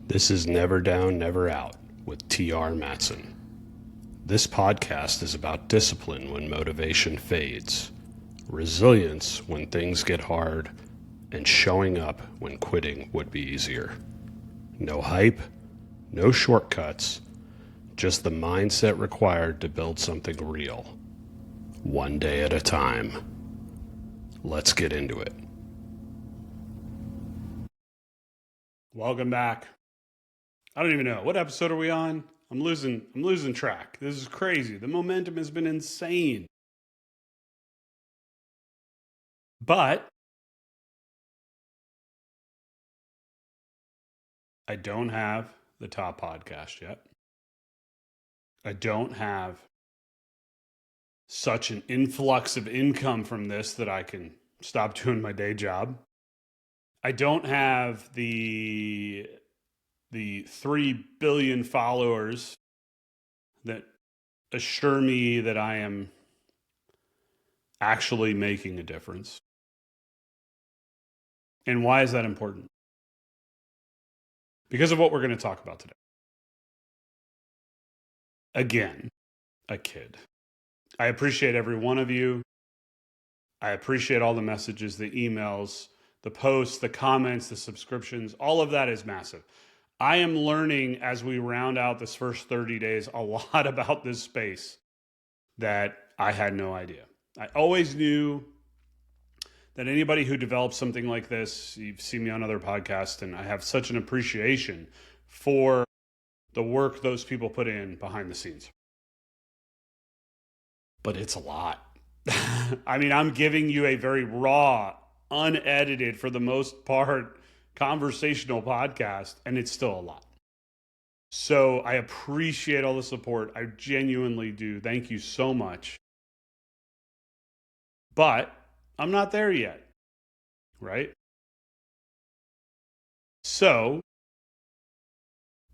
This is Never Down, Never Out with T.R. Matson. This podcast is about discipline when motivation fades, resilience when things get hard, and showing up when quitting would be easier. No hype, no shortcuts, just the mindset required to build something real. One day at a time. Let's get into it. Welcome back. I don't even know. What episode are we on? I'm losing track. This is crazy. The momentum has been insane. But I don't have the top podcast yet. I don't have such an influx of income from this that I can stop doing my day job. I don't have the 3 billion followers that assure me that I am actually making a difference. And why is that important? Because of what we're going to talk about today. Again, a kid. I appreciate every one of you. I appreciate all the messages, the emails, the posts, the comments, the subscriptions. All of that is massive. I am learning as we round out this first 30 days a lot about this space that I had no idea. I always knew that anybody who develops something like this, you've seen me on other podcasts, and I have such an appreciation for the work those people put in behind the scenes. But it's a lot. I mean, I'm giving you a very raw, unedited, for the most part, conversational podcast, and it's still a lot. So I appreciate all the support. I genuinely do. Thank you so much. But I'm not there yet, right? So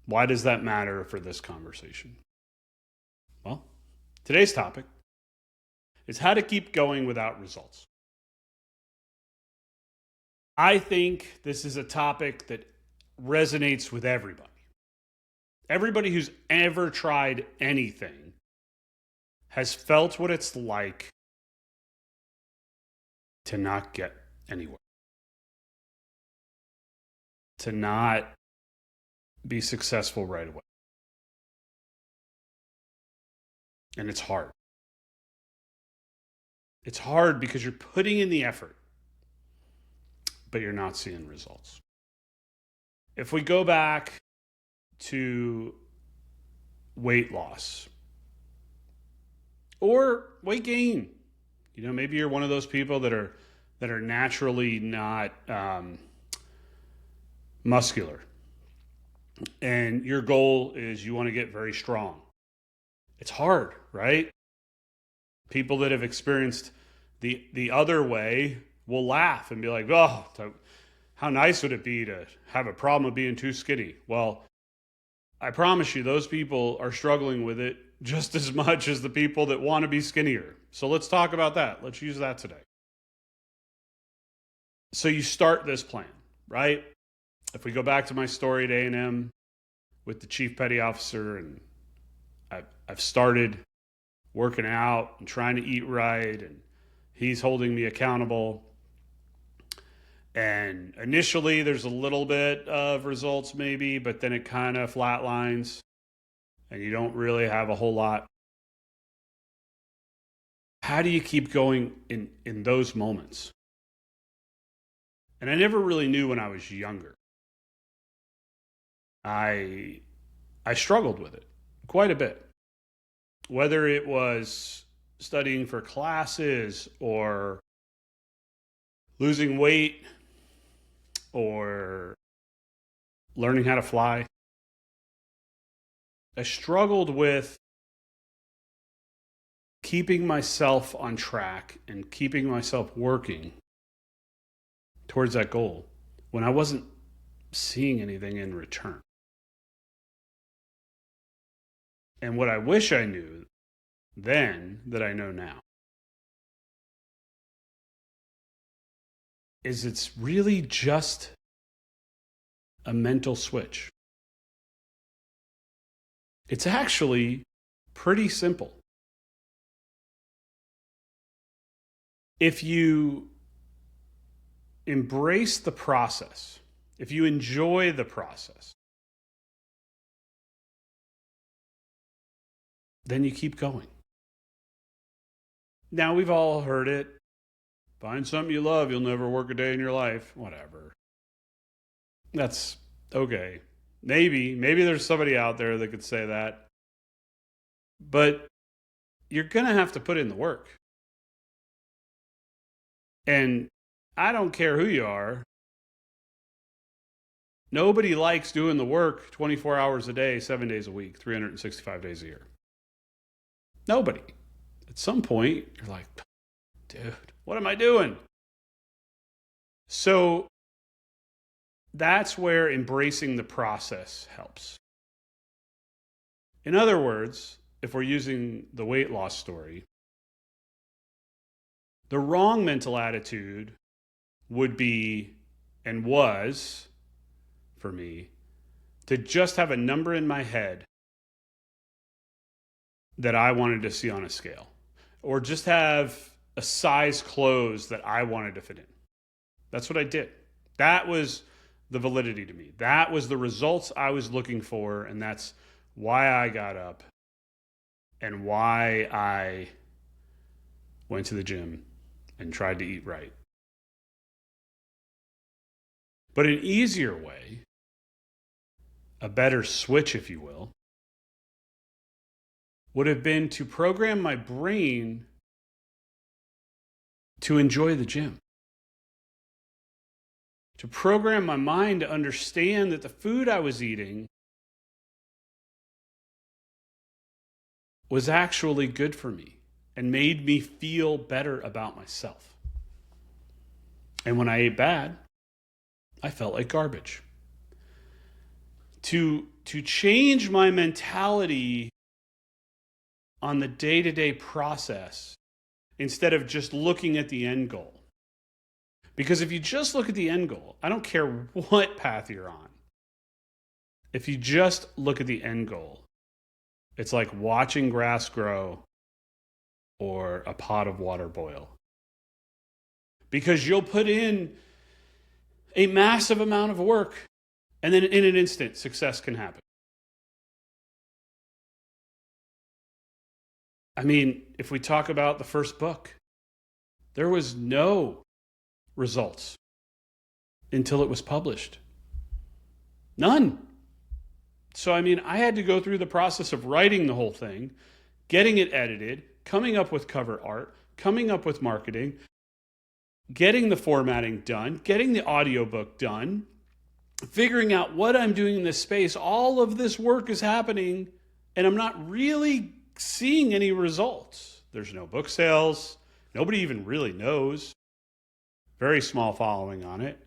why does that matter for this conversation? Well, today's topic is how to keep going without results. I think this is a topic that resonates with everybody. Everybody who's ever tried anything has felt what it's like to not get anywhere, to not be successful right away. And it's hard. It's hard because you're putting in the effort, but you're not seeing results. If we go back to weight loss or weight gain, maybe you're one of those people that are naturally not muscular, and your goal is you want to get very strong. It's hard, right? People that have experienced the other way will laugh and be like, oh, how nice would it be to have a problem with being too skinny? Well, I promise you, those people are struggling with it just as much as the people that want to be skinnier. So let's talk about that. Let's use that today. So you start this plan, right? If we go back to my story at A&M with the chief petty officer, and I've started working out and trying to eat right, and he's holding me accountable. And initially there's a little bit of results maybe, but then it kind of flatlines and you don't really have a whole lot. How do you keep going in those moments? And I never really knew when I was younger. I struggled with it quite a bit. Whether it was studying for classes or losing weight or learning how to fly. I struggled with keeping myself on track and keeping myself working towards that goal when I wasn't seeing anything in return. And what I wish I knew then that I know now is it's really just a mental switch. It's actually pretty simple. If you embrace the process, if you enjoy the process, then you keep going. Now, we've all heard it. Find something you love, you'll never work a day in your life. Whatever. That's okay. Maybe there's somebody out there that could say that. But you're going to have to put in the work. And I don't care who you are. Nobody likes doing the work 24 hours a day, 7 days a week, 365 days a year. Nobody. At some point, you're like, dude, what am I doing? So that's where embracing the process helps. In other words, if we're using the weight loss story, the wrong mental attitude would be, and was, for me, to just have a number in my head that I wanted to see on a scale, or just have a size clothes that I wanted to fit in. That's what I did. That was the validity to me. That was the results I was looking for, and that's why I got up and why I went to the gym and tried to eat right. But an easier way, a better switch, if you will, would have been to program my brain to enjoy the gym. To program my mind to understand that the food I was eating was actually good for me and made me feel better about myself. And when I ate bad, I felt like garbage. To change my mentality on the day-to-day process instead of just looking at the end goal. Because if you just look at the end goal, I don't care what path you're on. If you just look at the end goal, it's like watching grass grow or a pot of water boil. Because you'll put in a massive amount of work, and then in an instant, success can happen. I mean, if we talk about the first book, there was no results until it was published. None. So, I mean, I had to go through the process of writing the whole thing, getting it edited, coming up with cover art, coming up with marketing, getting the formatting done, getting the audiobook done, figuring out what I'm doing in this space. All of this work is happening, and I'm not really seeing any results. There's no book sales. Nobody even really knows. Very small following on it.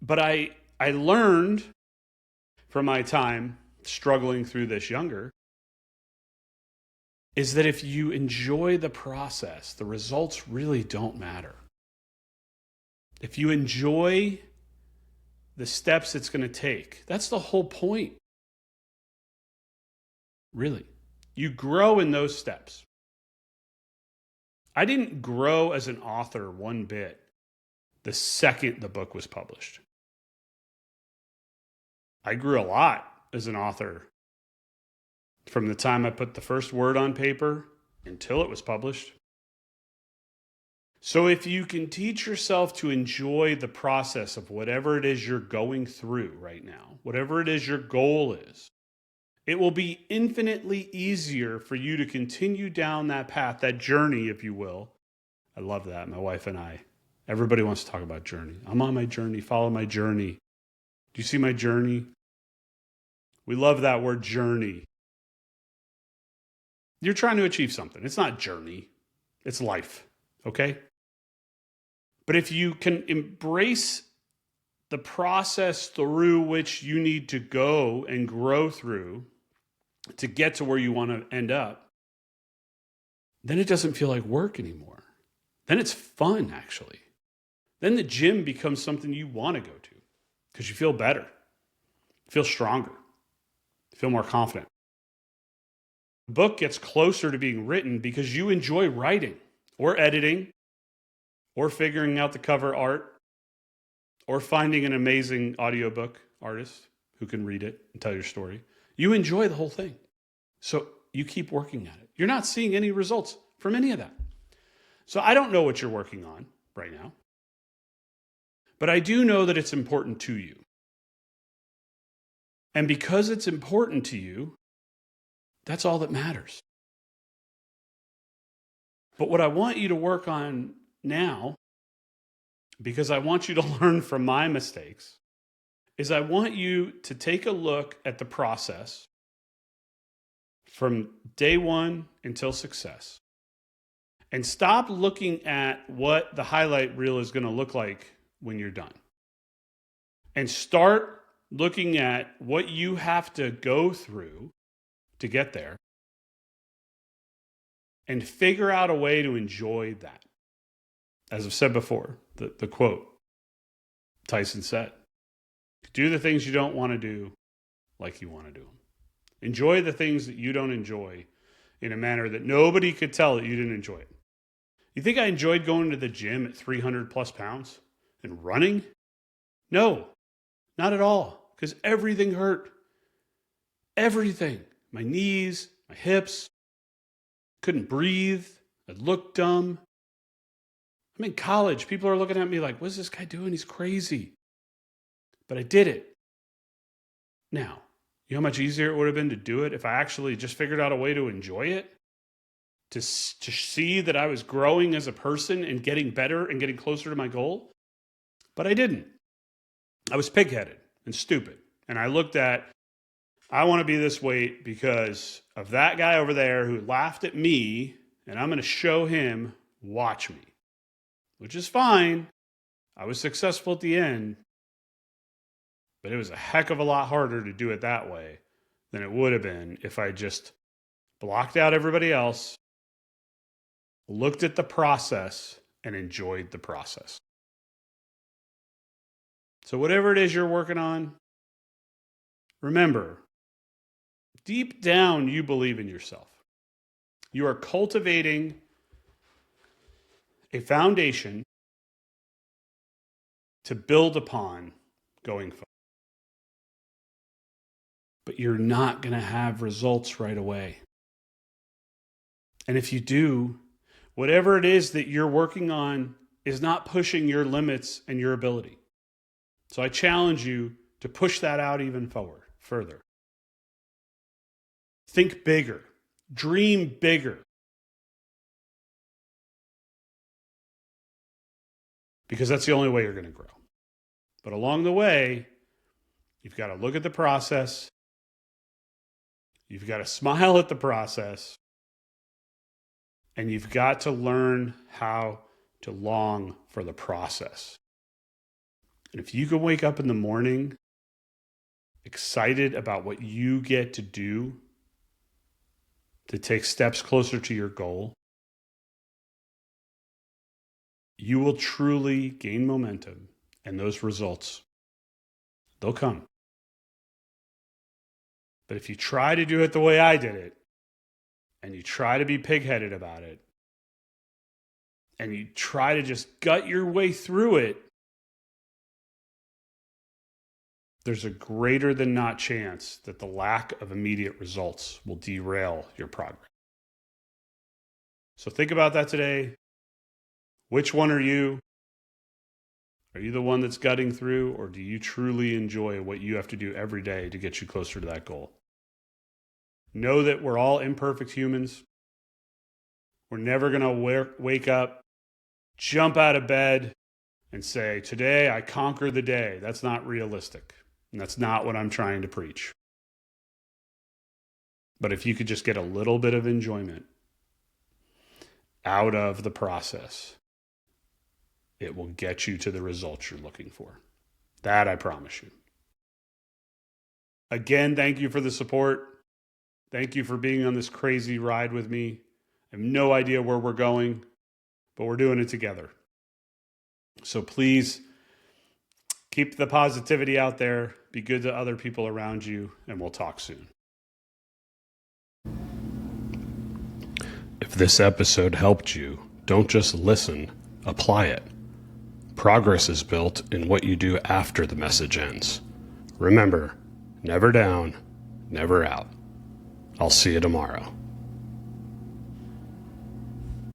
But I learned from my time struggling through this younger is that if you enjoy the process, the results really don't matter. If you enjoy the steps it's going to take, that's the whole point. Really. You grow in those steps. I didn't grow as an author one bit the second the book was published. I grew a lot as an author from the time I put the first word on paper until it was published. So if you can teach yourself to enjoy the process of whatever it is you're going through right now, whatever it is your goal is, it will be infinitely easier for you to continue down that path, that journey, if you will. I love that, my wife and I. Everybody wants to talk about journey. I'm on my journey, follow my journey. Do you see my journey? We love that word journey. You're trying to achieve something. It's not journey, it's life, okay? But if you can embrace the process through which you need to go and grow through to get to where you want to end up, then it doesn't feel like work anymore. Then it's fun, actually. Then the gym becomes something you want to go to because you feel better, feel stronger. feel more confident. The book gets closer to being written because you enjoy writing or editing or figuring out the cover art or finding an amazing audiobook artist who can read it and tell your story. You enjoy the whole thing. So you keep working at it. You're not seeing any results from any of that. So I don't know what you're working on right now, but I do know that it's important to you. And because it's important to you, that's all that matters. But what I want you to work on now, because I want you to learn from my mistakes, is I want you to take a look at the process from day one until success. And stop looking at what the highlight reel is going to look like when you're done. And start looking at what you have to go through to get there. And figure out a way to enjoy that. As I've said before, the quote Tyson said, do the things you don't want to do like you want to do them. Enjoy the things that you don't enjoy in a manner that nobody could tell that you didn't enjoy it. You think I enjoyed going to the gym at 300 plus pounds and running? No, not at all, because everything hurt. Everything. My knees, my hips, couldn't breathe. I looked dumb. I'm in college. People are looking at me like, what's this guy doing? He's crazy. But I did it. Now, you know how much easier it would have been to do it if I actually just figured out a way to enjoy it? To see that I was growing as a person and getting better and getting closer to my goal? But I didn't. I was pig-headed and stupid. And I looked at, I want to be this weight because of that guy over there who laughed at me, and I'm going to show him, watch me. Which is fine. I was successful at the end, but it was a heck of a lot harder to do it that way than it would have been if I just blocked out everybody else, looked at the process, and enjoyed the process. So whatever it is you're working on, remember, deep down, you believe in yourself. You are cultivating a foundation to build upon going forward. But you're not going to have results right away. And if you do, whatever it is that you're working on is not pushing your limits and your ability. So I challenge you to push that out even further. Think bigger. Dream bigger. Because that's the only way you're going to grow. But along the way, you've got to look at the process. You've got to smile at the process. And you've got to learn how to long for the process. And if you can wake up in the morning excited about what you get to do to take steps closer to your goal, you will truly gain momentum, and those results, they'll come. But if you try to do it the way I did it, and you try to be pig-headed about it, and you try to just gut your way through it, there's a greater than not chance that the lack of immediate results will derail your progress. So think about that today. Which one are you? Are you the one that's gutting through, or do you truly enjoy what you have to do every day to get you closer to that goal? Know that we're all imperfect humans. We're never going to wake up, jump out of bed, and say, today I conquer the day. That's not realistic. And that's not what I'm trying to preach. But if you could just get a little bit of enjoyment out of the process, it will get you to the results you're looking for. That I promise you. Again, thank you for the support. Thank you for being on this crazy ride with me. I have no idea where we're going, but we're doing it together. So please keep the positivity out there. Be good to other people around you, and we'll talk soon. If this episode helped you, don't just listen, apply it. Progress is built in what you do after the message ends. Remember, never down, never out. I'll see you tomorrow.